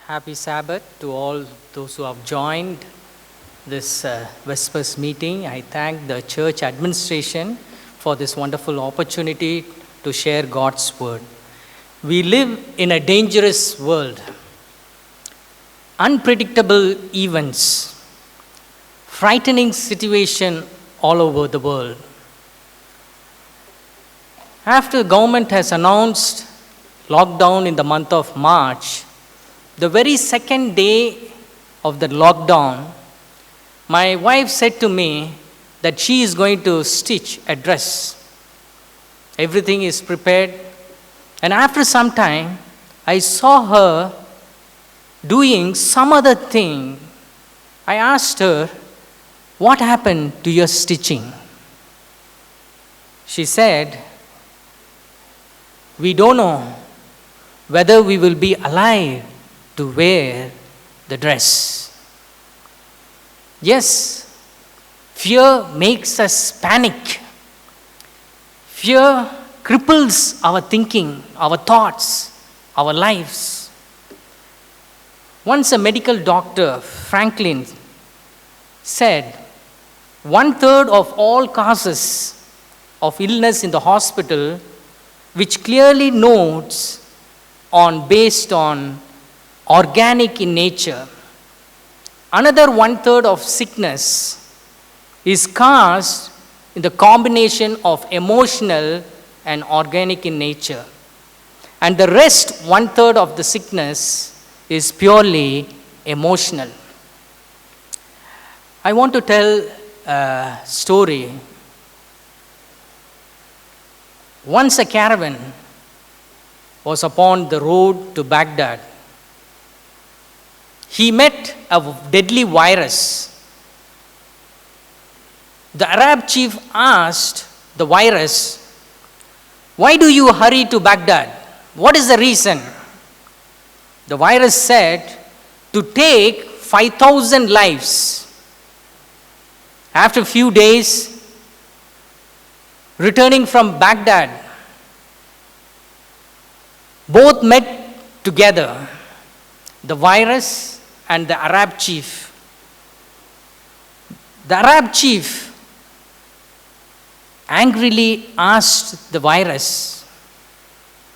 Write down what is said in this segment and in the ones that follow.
Happy Sabbath to all those who have joined this Vespers meeting. I thank the church administration for this wonderful opportunity to share God's word. We live in a dangerous world. Unpredictable events, frightening situation all over the world. After the government has announced lockdown in the month of March, the very second day of the lockdown, my wife said to me that she is going to stitch a dress. Everything is prepared. And after some time, I saw her doing some other thing. I asked her, "What happened to your stitching?" She said, "We don't know whether we will be alive to wear the dress." Yes, fear makes us panic. Fear cripples our thinking, our thoughts, our lives. Once a medical doctor, Franklin, said, 1/3 of all causes of illness in the hospital, which clearly notes based on organic in nature. Another 1/3 of sickness is caused in the combination of emotional and organic in nature. And the rest 1/3 of the sickness is purely emotional. I want to tell a story. Once a caravan was upon the road to Baghdad. He met a deadly virus. The Arab chief asked the virus, "Why do you hurry to Baghdad? What is the reason?" The virus said, "To take 5,000 lives." After a few days, returning from Baghdad, both met together, the virus and the Arab chief. The Arab chief angrily asked the virus,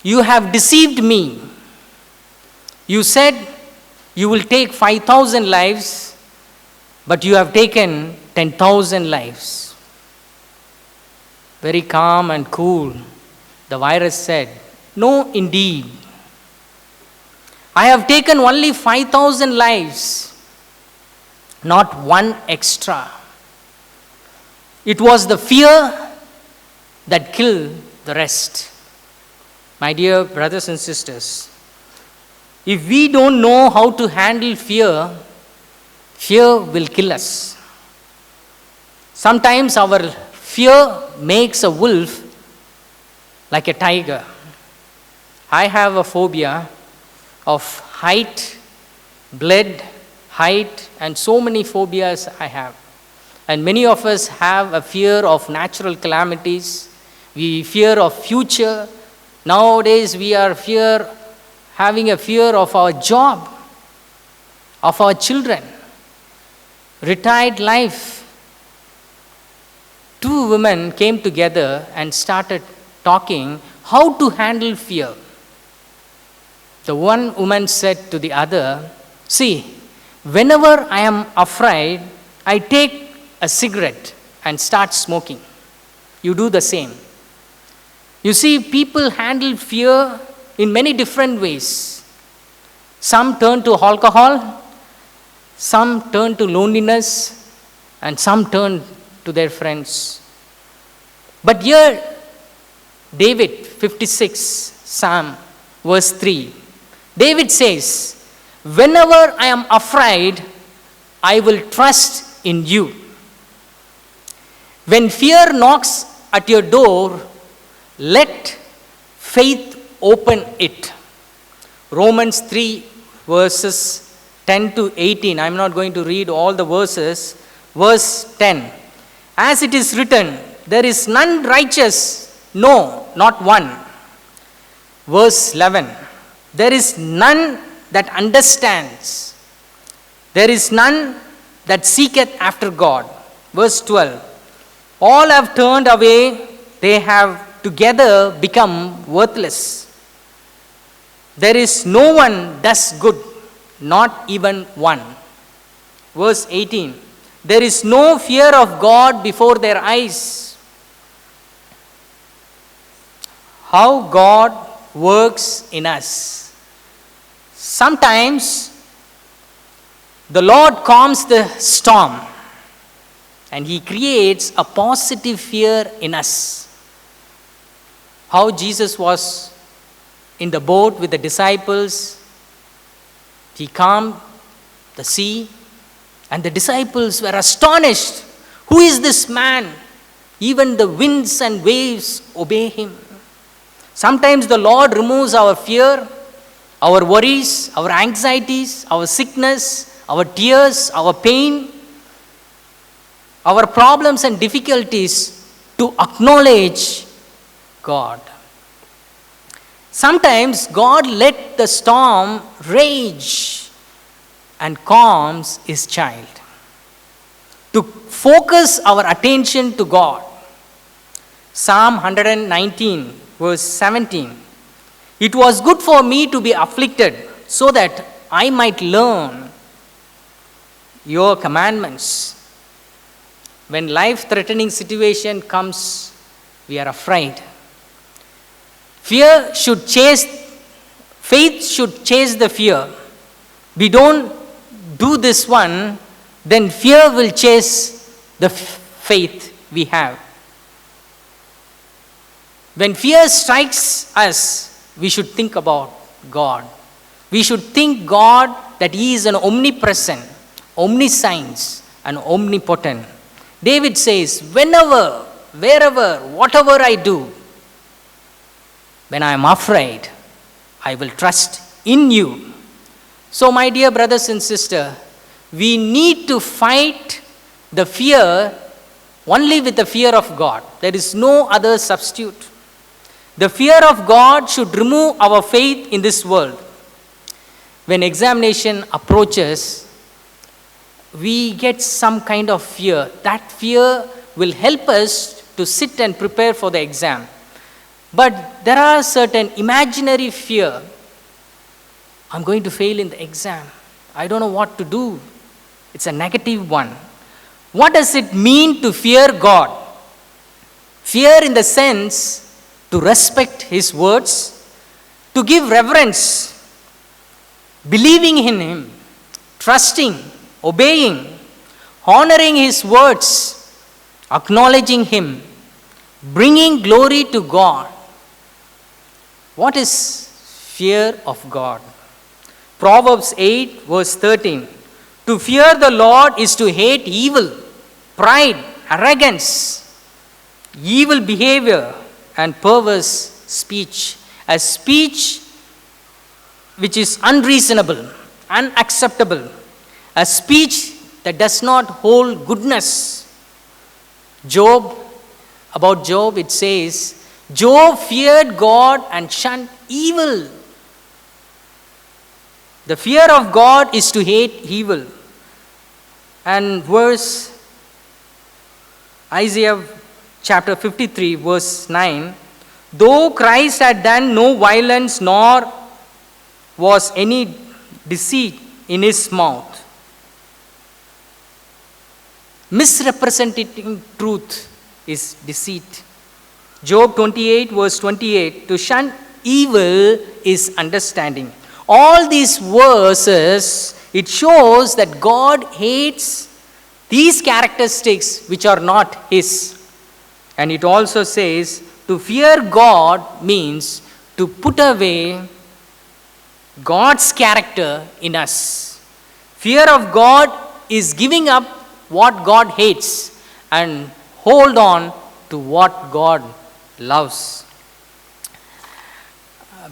"You have deceived me. You said you will take 5,000 lives, but you have taken 10,000 lives." Very calm and cool, the virus said, "No, indeed. I have taken only 5,000 lives, not one extra. It was the fear that killed the rest." My dear brothers and sisters, if we don't know how to handle fear, fear will kill us. Sometimes our fear makes a wolf like a tiger. I have a phobia of height, blood, height, and so many phobias I have. And many of us have a fear of natural calamities. We fear of future. Nowadays we are having a fear of our job, of our children, retired life. Two women came together and started talking how to handle fear. The one woman said to the other, "See, whenever I am afraid, I take a cigarette and start smoking. You do the same." You see, people handle fear in many different ways. Some turn to alcohol, some turn to loneliness, and some turn to their friends. But here, David 56, Psalm, verse 3. David says, "Whenever I am afraid, I will trust in you." When fear knocks at your door, let faith open it. Romans 3, verses 10 to 18. I'm not going to read all the verses. Verse 10. "As it is written, there is none righteous, no, not one." Verse 11. "There is none that understands. There is none that seeketh after God. Verse 12. All have turned away, they have together become worthless. There is no one does good, not even one. Verse 18. There is no fear of God before their eyes. How God works in us. Sometimes the Lord calms the storm and He creates a positive fear in us. How Jesus was in the boat with the disciples, He calmed the sea, and the disciples were astonished. Who is this man? Even the winds and waves obey Him. Sometimes the Lord removes our fear, our worries, our anxieties, our sickness, our tears, our pain, our problems and difficulties to acknowledge God. Sometimes God let the storm rage and calms His child to focus our attention to God. Psalm 119 verse 17. It was good for me to be afflicted so that I might learn your commandments. When life-threatening situation comes, we are afraid. Faith should chase the fear. We don't do this one, then fear will chase the faith we have. When fear strikes us, we should think about God. We should think God that He is an omnipresent, omniscience, and omnipotent. David says, whenever, wherever, whatever I do, when I am afraid, I will trust in you. So, my dear brothers and sisters, we need to fight the fear only with the fear of God. There is no other substitute. The fear of God should remove our faith in this world. When examination approaches, we get some kind of fear. That fear will help us to sit and prepare for the exam. But there are certain imaginary fear. I'm going to fail in the exam. I don't know what to do. It's a negative one. What does it mean to fear God? Fear in the sense to respect His words, to give reverence, believing in Him, trusting, obeying, honoring His words, acknowledging Him, bringing glory to God. What is fear of God? Proverbs 8 verse 13. To fear the Lord is to hate evil, pride, arrogance, evil behavior, and perverse speech. A speech which is unreasonable, unacceptable. A speech that does not hold goodness. About Job it says, Job feared God and shunned evil. The fear of God is to hate evil. And Isaiah chapter 53 verse 9, though Christ had done no violence nor was any deceit in His mouth, misrepresenting truth is deceit. Job 28 verse 28, to shun evil is understanding. All these verses, it shows that God hates these characteristics which are not His. And it also says, to fear God means to put away God's character in us. Fear of God is giving up what God hates and hold on to what God loves.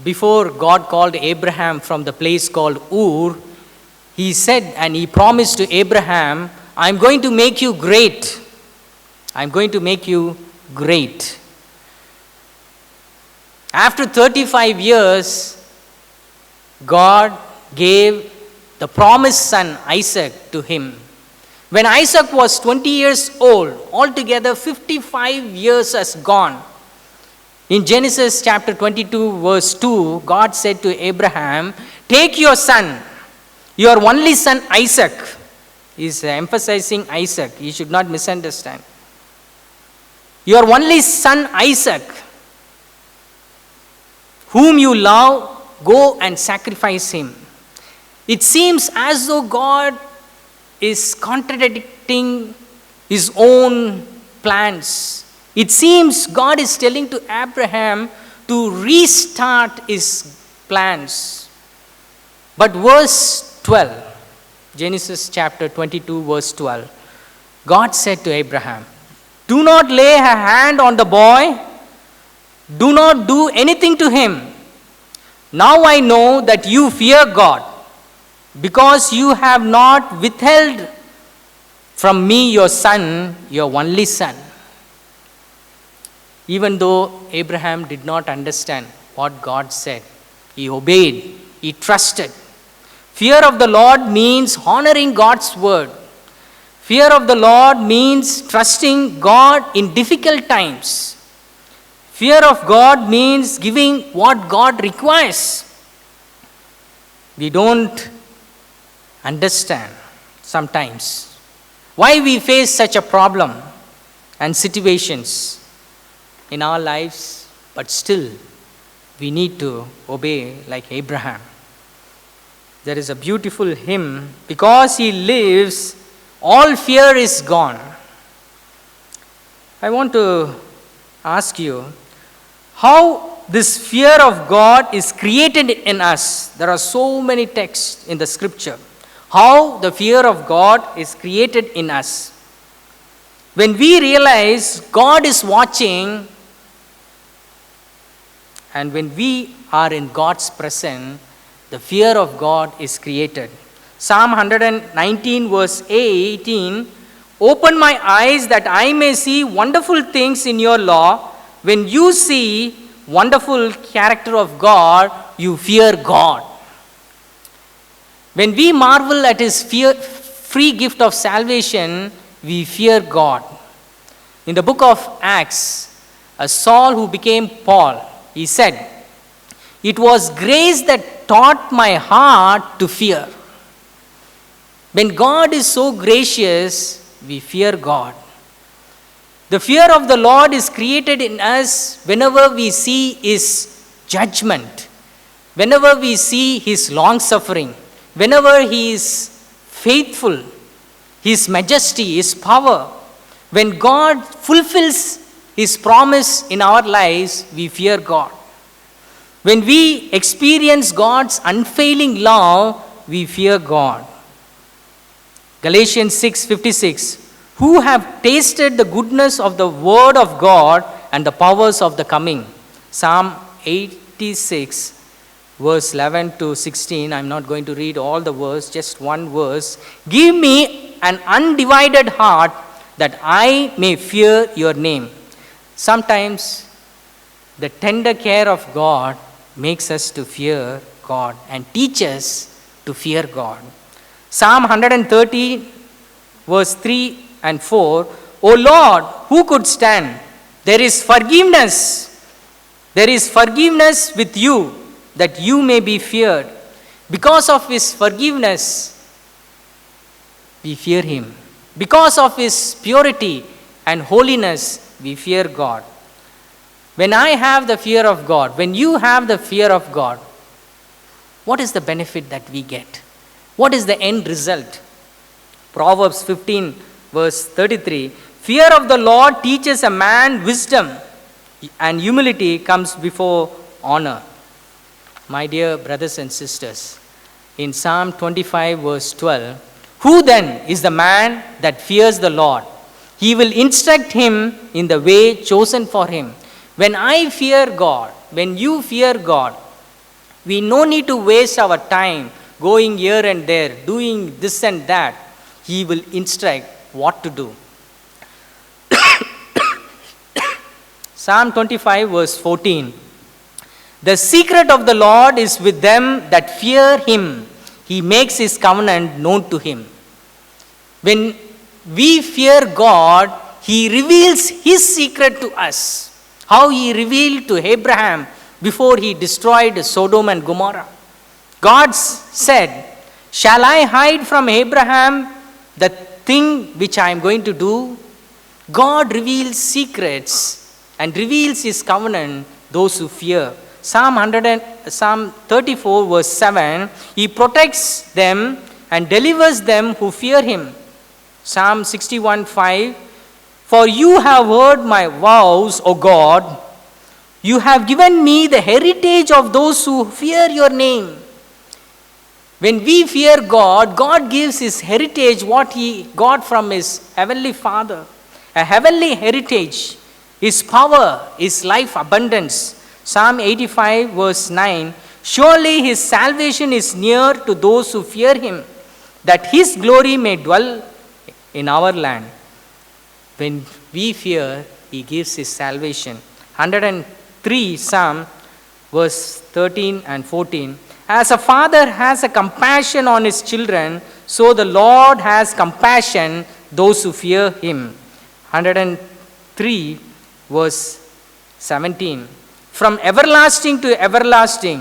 Before God called Abraham from the place called Ur, He said and He promised to Abraham, I'm going to make you great. I'm going to make you great. After 35 years, God gave the promised son Isaac to him. When Isaac was 20 years old, altogether 55 years has gone. In Genesis chapter 22 verse 2, God said to Abraham, "Take your son, your only son Isaac." He's emphasizing Isaac. You should not misunderstand. "Your only son Isaac, whom you love, go and sacrifice him." It seems as though God is contradicting his own plans. It seems God is telling to Abraham to restart his plans. But verse 12, Genesis chapter 22 verse 12, God said to Abraham, "Do not lay a hand on the boy. Do not do anything to him. Now I know that you fear God, because you have not withheld from me your son, your only son." Even though Abraham did not understand what God said, he obeyed, he trusted. Fear of the Lord means honoring God's word. Fear of the Lord means trusting God in difficult times. Fear of God means giving what God requires. We don't understand sometimes why we face such a problem and situations in our lives, but still we need to obey like Abraham. There is a beautiful hymn, "Because he lives, all fear is gone." I want to ask you how this fear of God is created in us. There are so many texts in the scripture. How the fear of God is created in us. When we realize God is watching, and when we are in God's presence, the fear of God is created. Psalm 119 verse 18, "Open my eyes that I may see wonderful things in your law." When you see wonderful character of God, you fear God. When we marvel at his free gift of salvation, we fear God. In the book of Acts, a Saul who became Paul, he said, "It was grace that taught my heart to fear." When God is so gracious, we fear God. The fear of the Lord is created in us whenever we see his judgment, whenever we see his long suffering, whenever he is faithful, his majesty, his power. When God fulfills his promise in our lives, we fear God. When we experience God's unfailing love, we fear God. Galatians 6:56, "Who have tasted the goodness of the word of God and the powers of the coming." Psalm 86 verse 11 to 16. I'm not going to read all the verse, just one verse. "Give me an undivided heart that I may fear your name." Sometimes the tender care of God makes us to fear God and teach us to fear God. Psalm 130 verse 3 and 4, "O Lord, who could stand? There is forgiveness. There is forgiveness with you, that you may be feared." Because of his forgiveness, we fear him. Because of his purity and holiness, we fear God. When I have the fear of God, when you have the fear of God, what is the benefit that we get? What is the end result? Proverbs 15 verse 33, "Fear of the Lord teaches a man wisdom, and humility comes before honor." My dear brothers and sisters, in Psalm 25 verse 12, "Who then is the man that fears the Lord? He will instruct him in the way chosen for him." When I fear God, when you fear God, we no need to waste our time going here and there, doing this and that. He will instruct what to do. Psalm 25 verse 14, "The secret of the Lord is with them that fear him, he makes his covenant known to him. When we fear God, he reveals his secret to us. How he revealed to Abraham before he destroyed Sodom and Gomorrah. God said, "Shall I hide from Abraham the thing which I am going to do?" God reveals secrets and reveals his covenant those who fear. Psalm 34 verse 7, he protects them and delivers them who fear him. Psalm 61:5, "For you have heard my vows, O God. You have given me the heritage of those who fear your name." When we fear God, God gives his heritage, what he got from his heavenly Father. A heavenly heritage, his power, his life abundance. Psalm 85 verse 9, "Surely his salvation is near to those who fear him, that his glory may dwell in our land." When we fear, he gives his salvation. 103 Psalm verse 13 and 14, "As a father has a compassion on his children, so the Lord has compassion those who fear him." 103 verse 17, "From everlasting to everlasting,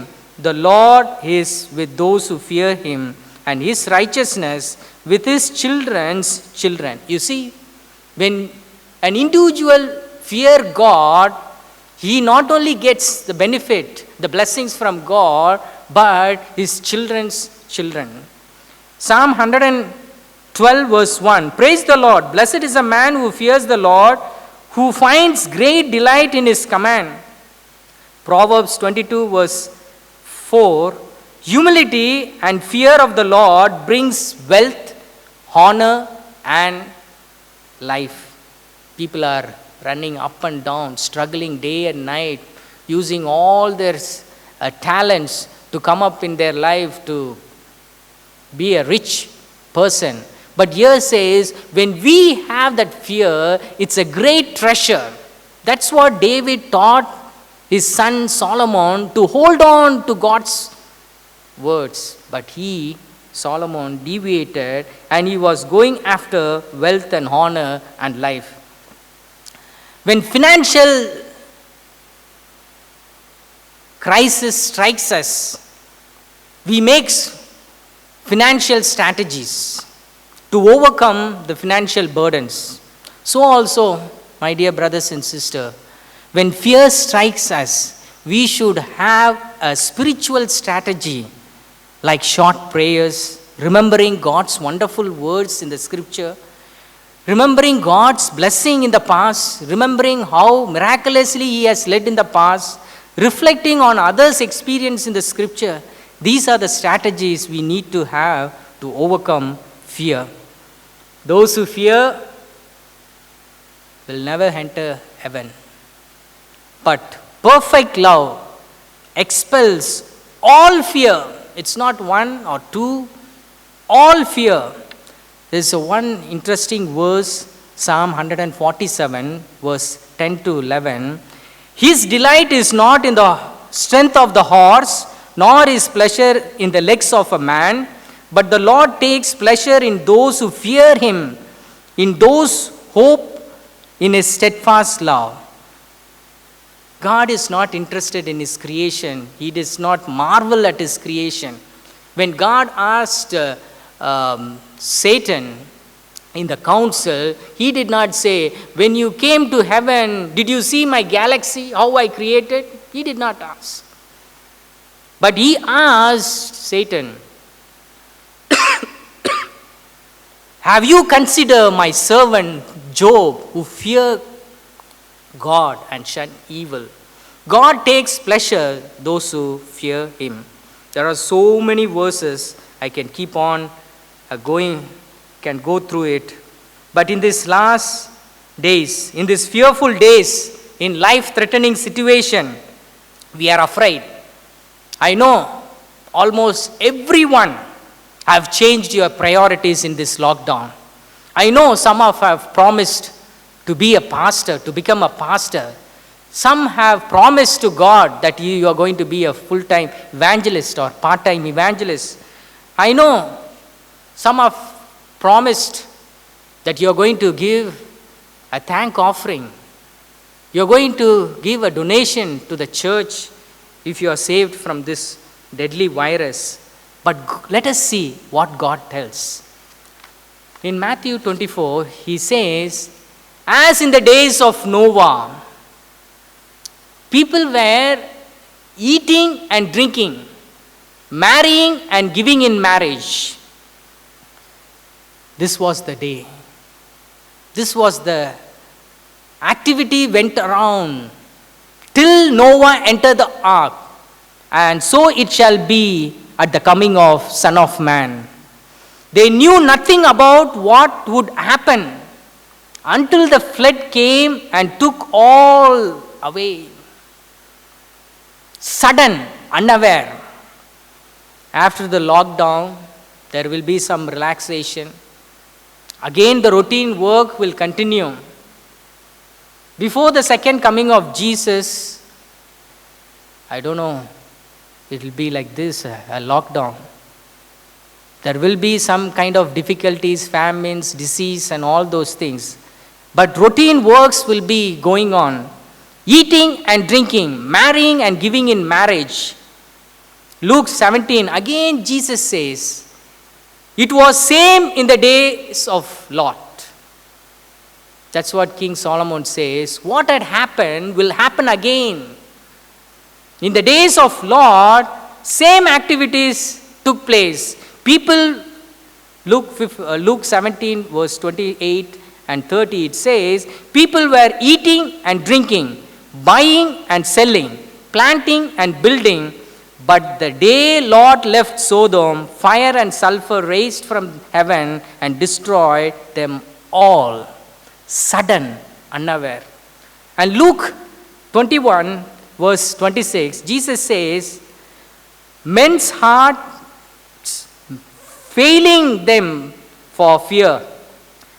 the Lord is with those who fear him, and his righteousness with his children's children." You see, when an individual fear God, he not only gets the benefit, the blessings from God, but his children's children. Psalm 112 verse 1, "Praise the Lord. Blessed is a man who fears the Lord, who finds great delight in his command." Proverbs 22 verse 4, "Humility and fear of the Lord brings wealth, honor, and life." People are running up and down, struggling day and night, using all their talents to come up in their life to be a rich person. But here says, when we have that fear, it's a great treasure. That's what David taught his son Solomon, to hold on to God's words. But Solomon, deviated, and he was going after wealth and honor and life. When financial crisis strikes us, we make financial strategies to overcome the financial burdens. So also, my dear brothers and sisters, when fear strikes us, we should have a spiritual strategy like short prayers, remembering God's wonderful words in the scripture, remembering God's blessing in the past, remembering how miraculously he has led in the past, reflecting on others' experience in the scripture. These are the strategies we need to have to overcome fear. Those who fear will never enter heaven. But perfect love expels all fear. It's not one or two, all fear. There's one interesting verse, Psalm 147, verse 10 to 11. "His delight is not in the strength of the horse, nor his pleasure in the legs of a man, but the Lord takes pleasure in those who fear him, in those hope in his steadfast love." God is not interested in his creation. He does not marvel at his creation. When God asked Satan in the council, he did not say, "When you came to heaven, did you see my galaxy, how I created?" He did not ask. But he asked Satan, "Have you considered my servant Job, who feared God and shun evil?" God takes pleasure those who fear him. There are so many verses, I can keep on can go through it. But in these last days, in these fearful days, in life-threatening situation, we are afraid. I know almost everyone have changed your priorities in this lockdown. I know some of have promised to be a pastor, to become a pastor. Some have promised to God that you are going to be a full-time evangelist or part-time evangelist. I know some have promised that you are going to give a thank offering. You are going to give a donation to the church if you are saved from this deadly virus. But let us see what God tells. In Matthew 24, he says, as in the days of Noah, people were eating and drinking, marrying and giving in marriage. This was the day. This was the activity went around till Noah entered the ark. And so it shall be at the coming of Son of Man. They knew nothing about what would happen until the flood came and took all away. Sudden, unaware. After the lockdown, there will be some relaxation. Again, the routine work will continue. Before the second coming of Jesus, I don't know, it will be like this, a lockdown. There will be some kind of difficulties, famines, disease, and all those things. But routine works will be going on. Eating and drinking, marrying and giving in marriage. Luke 17, again Jesus says, it was same in the days of Lot. That's what King Solomon says. What had happened will happen again. In the days of Lot, same activities took place. People, Luke 17 verse 28 and 30, it says, people were eating and drinking, buying and selling, planting and building. But the day Lot left Sodom, fire and sulfur raised from heaven and destroyed them all. Sudden, unaware. And Luke 21 verse 26, Jesus says, men's hearts failing them for fear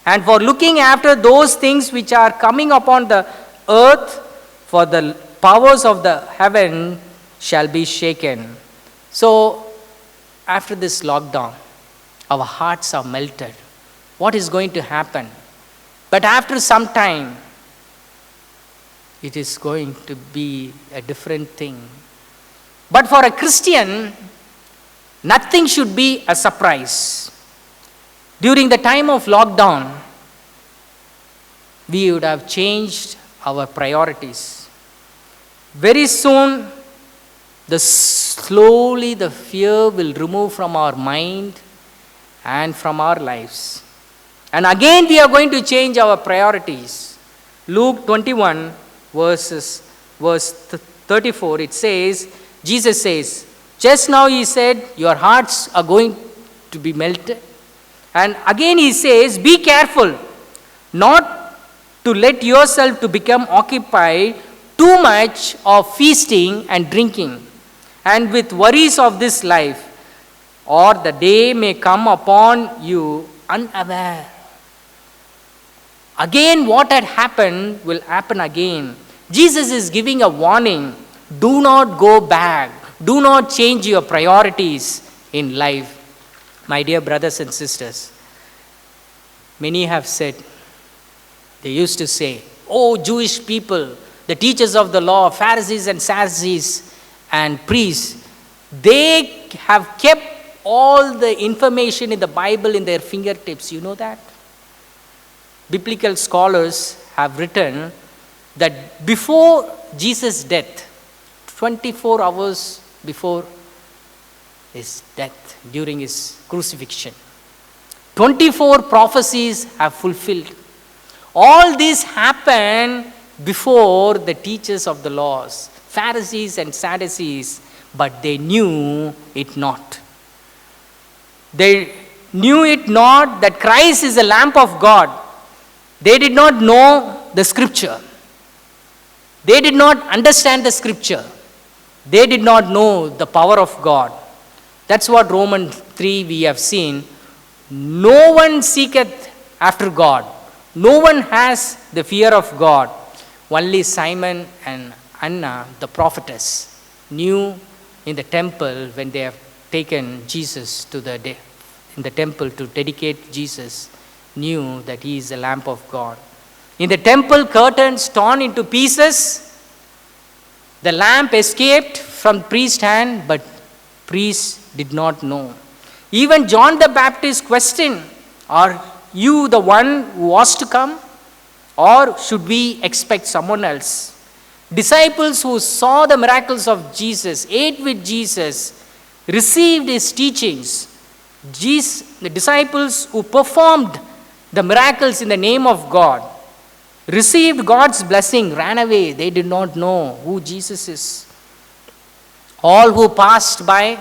and for looking after those things which are coming upon the earth, for the powers of the heaven shall be shaken. So, after this lockdown, our hearts are melted. What is going to happen? But after some time, it is going to be a different thing. But for a Christian, nothing should be a surprise. During the time of lockdown, we would have changed our priorities. Very soon, slowly the fear will remove from our mind and from our lives. And again we are going to change our priorities. Luke 21 verse 34, it says, Jesus says, just now he said, your hearts are going to be melted. And again he says, be careful not to let yourself to become occupied too much of feasting and drinking and with worries of this life, or the day may come upon you unaware. Again, what had happened will happen again. Jesus is giving a warning. Do not go back. Do not change your priorities in life. My dear brothers and sisters, many have said, they used to say, oh, Jewish people, the teachers of the law, Pharisees and Sadducees and priests, they have kept all the information in the Bible in their fingertips. You know that? Biblical scholars have written that before Jesus' death, 24 hours before his death, during his crucifixion, 24 prophecies have fulfilled. All this happened before the teachers of the laws, Pharisees and Sadducees, but they knew it not. They knew it not that Christ is the Lamb of God. They did not know the scripture. They did not understand the scripture. They did not know the power of God. That's what Romans 3 we have seen. No one seeketh after God. No one has the fear of God. Only Simon and Anna, the prophetess, knew in the temple when they have taken Jesus to in the temple to dedicate Jesus knew that he is the Lamb of God. In the temple, curtains torn into pieces, the lamp escaped from priest's hand, but priest did not know. Even John the Baptist questioned, "Are you the one who was to come? Or should we expect someone else?" Disciples who saw the miracles of Jesus, ate with Jesus, received his teachings. The disciples who performed the miracles in the name of God, received God's blessing, ran away. They did not know who Jesus is. All who passed by,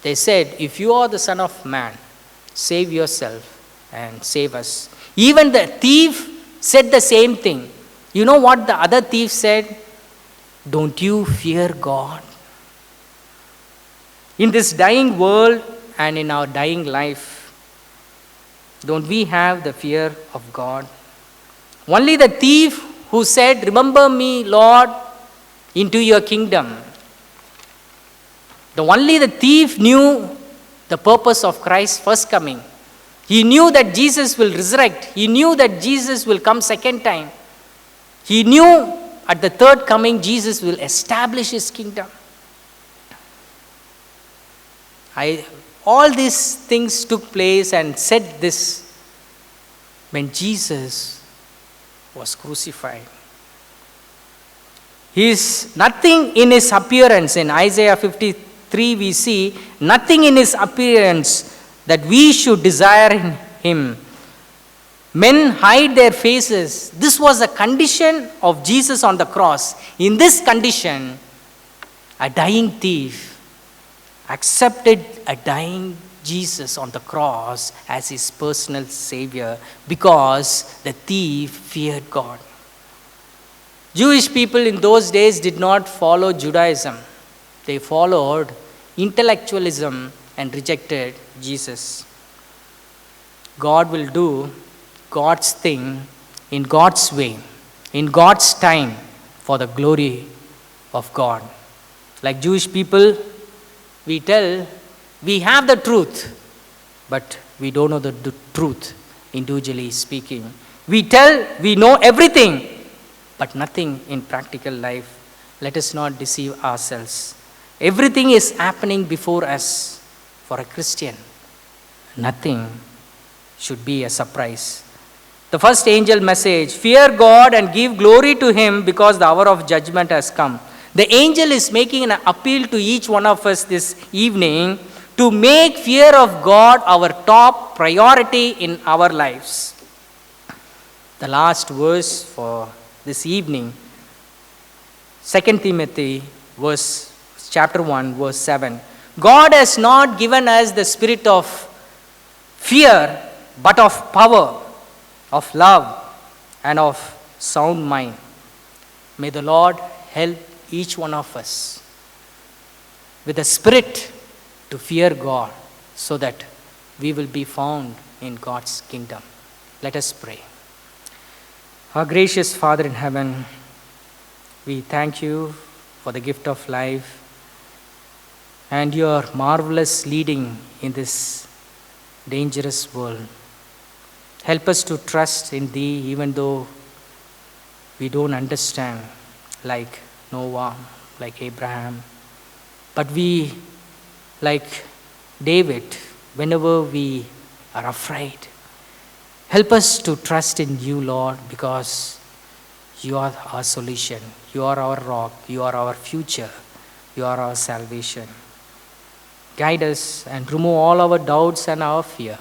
they said, "If you are the Son of Man, save yourself and save us." Even the thief said the same thing. You know what the other thief said? "Don't you fear God?" In this dying world and in our dying life, don't we have the fear of God? Only the thief who said, "Remember me, Lord, into your kingdom." Only the thief knew the purpose of Christ's first coming. He knew that Jesus will resurrect. He knew that Jesus will come second time. He knew at the third coming, Jesus will establish his kingdom. All these things took place and said this when Jesus was crucified. He is nothing in his appearance. In Isaiah 53, we see nothing in his appearance that we should desire in him. Men hide their faces. This was the condition of Jesus on the cross. In this condition, a dying thief accepted a dying Jesus on the cross as his personal savior because the thief feared God. Jewish people in those days did not follow Judaism. They followed intellectualism and rejected Jesus. God will do God's thing in God's way, in God's time, for the glory of God. Like Jewish people, we tell we have the truth, but we don't know the truth, individually speaking. We tell we know everything, but nothing in practical life. Let us not deceive ourselves. Everything is happening before us for a Christian. Nothing should be a surprise. The first angel message, fear God and give glory to him because the hour of judgment has come. The angel is making an appeal to each one of us this evening to make fear of God our top priority in our lives. The last verse for this evening, 2 Timothy chapter 1, verse 7. God has not given us the spirit of fear, but of power, of love, and of sound mind. May the Lord help each one of us with the spirit to fear God so that we will be found in God's kingdom. Let us pray. Our gracious Father in heaven, we thank you for the gift of life and your marvelous leading in this dangerous world. Help us to trust in thee even though we don't understand, like Noah, like Abraham. But we, like David, whenever we are afraid, help us to trust in you, Lord, because you are our solution. You are our rock. You are our future. You are our salvation. Guide us and remove all our doubts and our fear.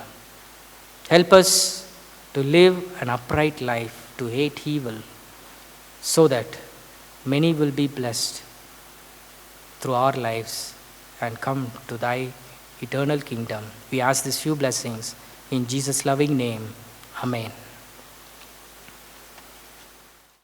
Help us to live an upright life, to hate evil, so that many will be blessed through our lives and come to thy eternal kingdom. We ask these few blessings in Jesus' loving name. Amen.